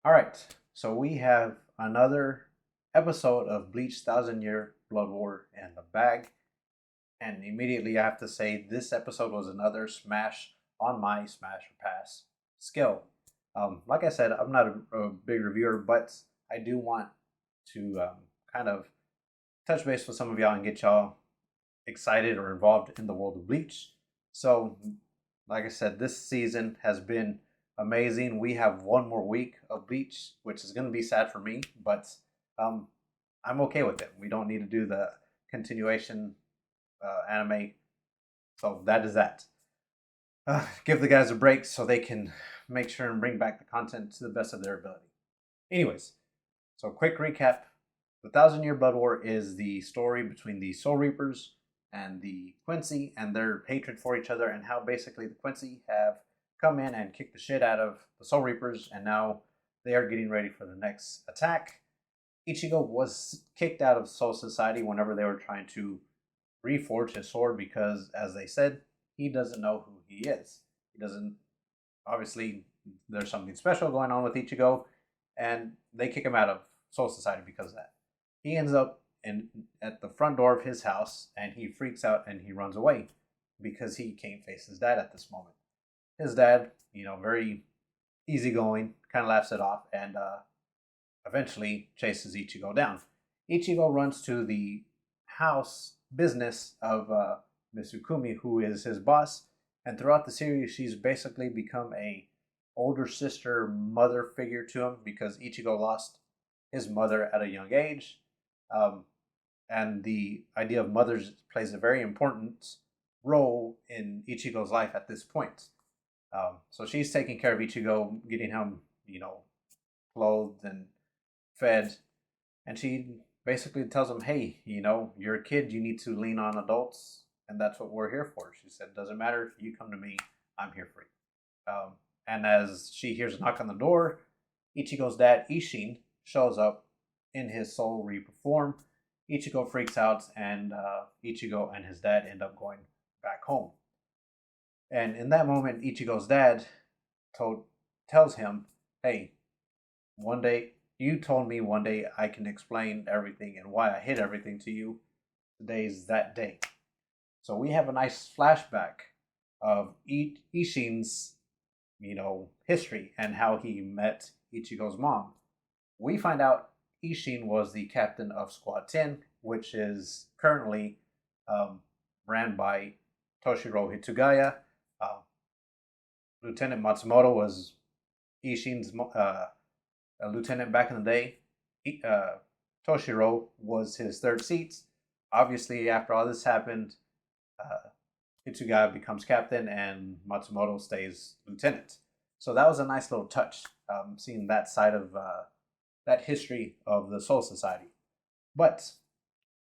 All right, so we have another episode of Bleach Thousand Year Blood War in the bag. And immediately I have to say, this episode was another smash on my smash or pass skill. Like I said, I'm not a big reviewer, but I do want to kind of touch base with some of y'all and get y'all excited or involved in the world of Bleach. So, like I said, this season has been amazing. We have one more week of Bleach, which is going to be sad for me, but um, I'm okay with it. We don't need to do the continuation anime, so that is that. Give the guys a break so they can make sure and bring back the content to the best of their ability. Anyways, so quick recap. The Thousand Year Blood War is the story between the Soul Reapers and the Quincy and their hatred for each other, and how basically the Quincy have come in and kicked the shit out of the Soul Reapers, and now they are getting ready for the next attack. Ichigo was kicked out of Soul Society whenever they were trying to reforge his sword because, as they said, he doesn't know who he is. He doesn't. Obviously, there's something special going on with Ichigo, and they kick him out of Soul Society because of that. He ends up at the front door of his house, and he freaks out and he runs away because he can't face his dad at this moment. His dad, very easygoing, kind of laughs it off, and eventually chases Ichigo down. Ichigo runs to the house business of Misukumi, who is his boss, and throughout the series, she's basically become a older sister, mother figure to him because Ichigo lost his mother at a young age, um, and the idea of mothers plays a very important role in Ichigo's life at this point. So she's taking care of Ichigo, getting him, clothed and fed, and she basically tells him, "Hey, you're a kid. You need to lean on adults, and that's what we're here for." She said, "Doesn't matter. You come to me. I'm here for you." And as she hears a knock on the door, Ichigo's dad, Isshin, shows up in his Soul Reaper form. Ichigo freaks out, and Ichigo and his dad end up going back home. And in that moment, Ichigo's dad tells him, "Hey, one day you told me one day I can explain everything and why I hid everything to you. Today's that day." So we have a nice flashback of Isshin's, history and how he met Ichigo's mom. We find out Isshin was the captain of Squad 10, which is currently ran by Toshiro Hitsugaya. Uh, Lieutenant Matsumoto was Isshin's a lieutenant back in the day. Toshiro was his third seat. Obviously, after all this happened, uh, Hitsugaya becomes captain and Matsumoto stays lieutenant. So that was a nice little touch, seeing that side of that history of the Soul Society. But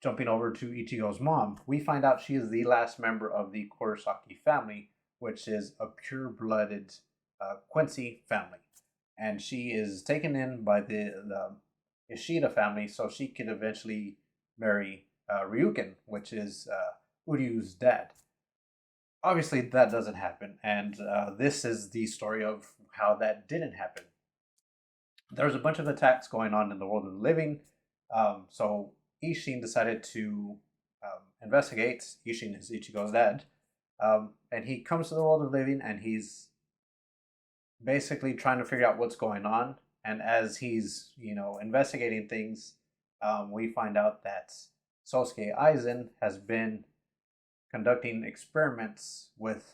jumping over to Ichigo's mom, we find out she is the last member of the Kurosaki family, which is a pure-blooded Quincy family, and she is taken in by the Ishida family so she could eventually marry Ryuken, which is Uryu's dad. Obviously, that doesn't happen, and this is the story of how that didn't happen. There's a bunch of attacks going on in the world of the living, so Isshin decided to investigate. Isshin is Ichigo's dad, and he comes to the world of living, and he's basically trying to figure out what's going on. And as he's, investigating things, we find out that Sosuke Aizen has been conducting experiments with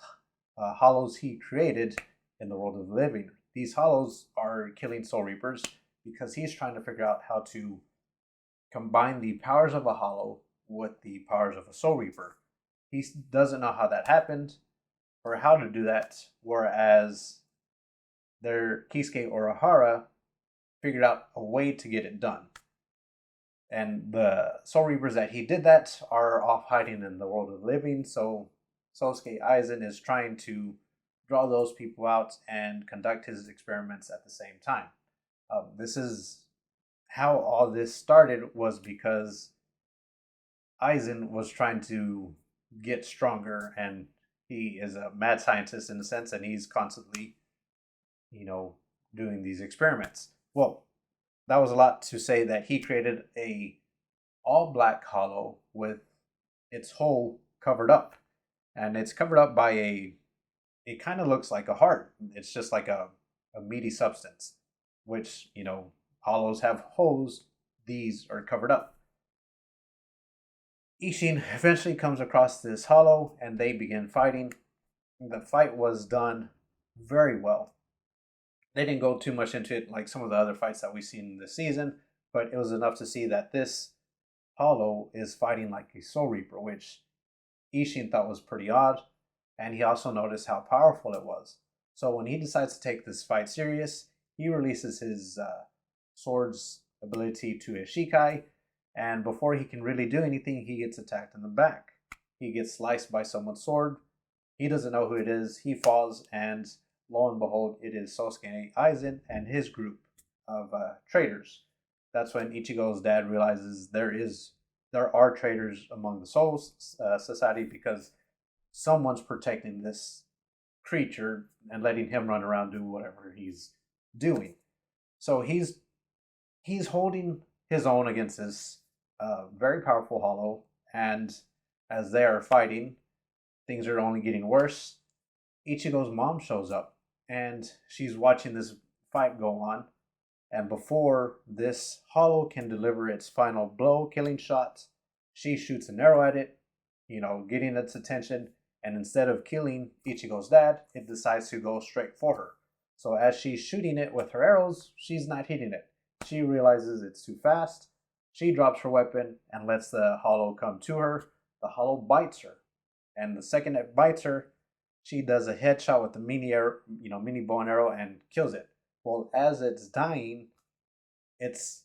hollows he created in the world of the living. These hollows are killing Soul Reapers because he's trying to figure out how to combine the powers of a hollow with the powers of a Soul Reaper. He doesn't know how that happened or how to do that, whereas their Kisuke Urahara figured out a way to get it done. And the Soul Reapers that he did that are off hiding in the world of living, so Sosuke Aizen is trying to draw those people out and conduct his experiments at the same time. This is how all this started, was because Aizen was trying to get stronger, and he is a mad scientist in a sense, and he's constantly, doing these experiments. well, that was a lot to say that he created a all black hollow with its hole covered up, and it's covered up by a, it kind of looks like a heart. It's just like a meaty substance, which, you know, hollows have holes. These are covered up. Isshin eventually comes across this hollow and they begin fighting. The fight was done very well. They didn't go too much into it like some of the other fights that we've seen this season, but it was enough to see that this hollow is fighting like a Soul Reaper, which Isshin thought was pretty odd, and he also noticed how powerful it was. So when he decides to take this fight serious, he releases his sword's ability to Ishikai, and before he can really do anything, he gets attacked in the back. He gets sliced by someone's sword. He doesn't know who it is. He falls, and lo and behold, it is Sosuke Aizen and his group of traitors. That's when Ichigo's dad realizes there are traitors among the Soul Society, because someone's protecting this creature and letting him run around do whatever he's doing. So he's holding his own against this very powerful hollow, and as they are fighting, things are only getting worse. Ichigo's mom shows up, and she's watching this fight go on. And before this hollow can deliver its final blow, killing shot, she shoots an arrow at it, you know, getting its attention. And instead of killing Ichigo's dad, it decides to go straight for her. So as she's shooting it with her arrows, she's not hitting it. She realizes it's too fast. She drops her weapon and lets the hollow come to her. The hollow bites her. And the second it bites her, she does a headshot with the mini arrow, mini bow and arrow, and kills it. Well, as it's dying, it's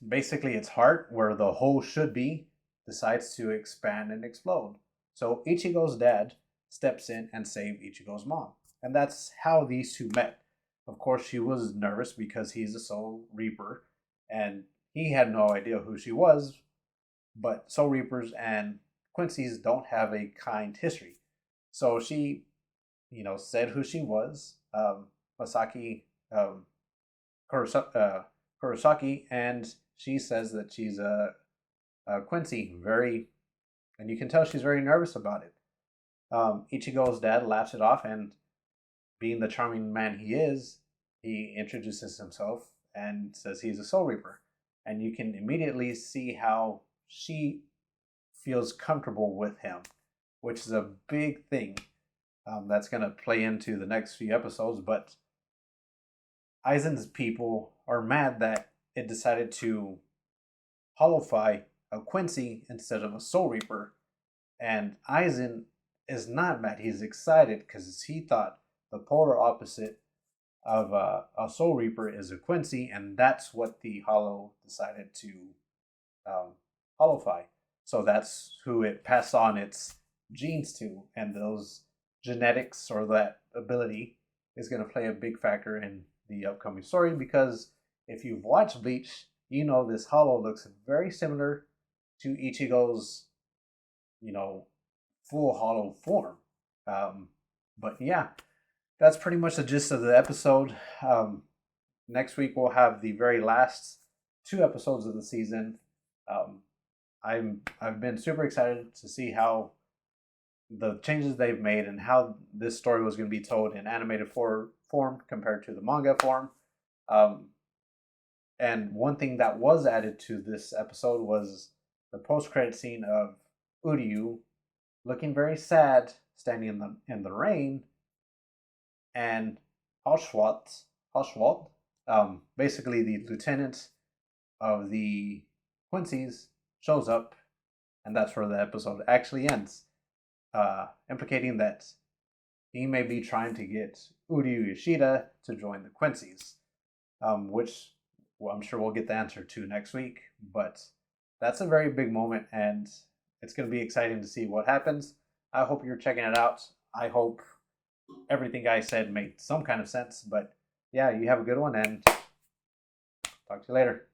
basically its heart, where the hole should be, decides to expand and explode. So Ichigo's dad steps in and saves Ichigo's mom. And that's how these two met. Of course, she was nervous because he's a Soul Reaper, and he had no idea who she was. But Soul Reapers and Quincy's don't have a kind history. So she, said who she was, Masaki Kurosaki, and she says that she's a Quincy, and you can tell she's very nervous about it. Ichigo's dad laughs it off, and being the charming man he is, he introduces himself and says he's a Soul Reaper. And you can immediately see how she feels comfortable with him, which is a big thing that's going to play into the next few episodes. But Aizen's people are mad that it decided to hollowify a Quincy instead of a Soul Reaper. And Aizen is not mad. He's excited because he thought the polar opposite of a Soul Reaper is a Quincy, and that's what the Hollow decided to hollowify. So that's who it passed on its genes to, and those genetics or that ability is going to play a big factor in the upcoming story, because if you've watched Bleach, you know this Hollow looks very similar to Ichigo's, full Hollow form. But yeah, that's pretty much the gist of the episode. Next week we'll have the very last 2 episodes of the season. I've been super excited to see how the changes they've made and how this story was going to be told in animated form compared to the manga form. And one thing that was added to this episode was the post-credit scene of Uryu looking very sad, standing in the rain, and Hoshwat, basically the lieutenant of the Quincy's, shows up, and that's where the episode actually ends, implicating that he may be trying to get Uryu Yoshida to join the Quincy's, which I'm sure we'll get the answer to next week. But that's a very big moment, and it's going to be exciting to see what happens. I hope you're checking it out. I hope everything I said made some kind of sense. But yeah, you have a good one, and talk to you later.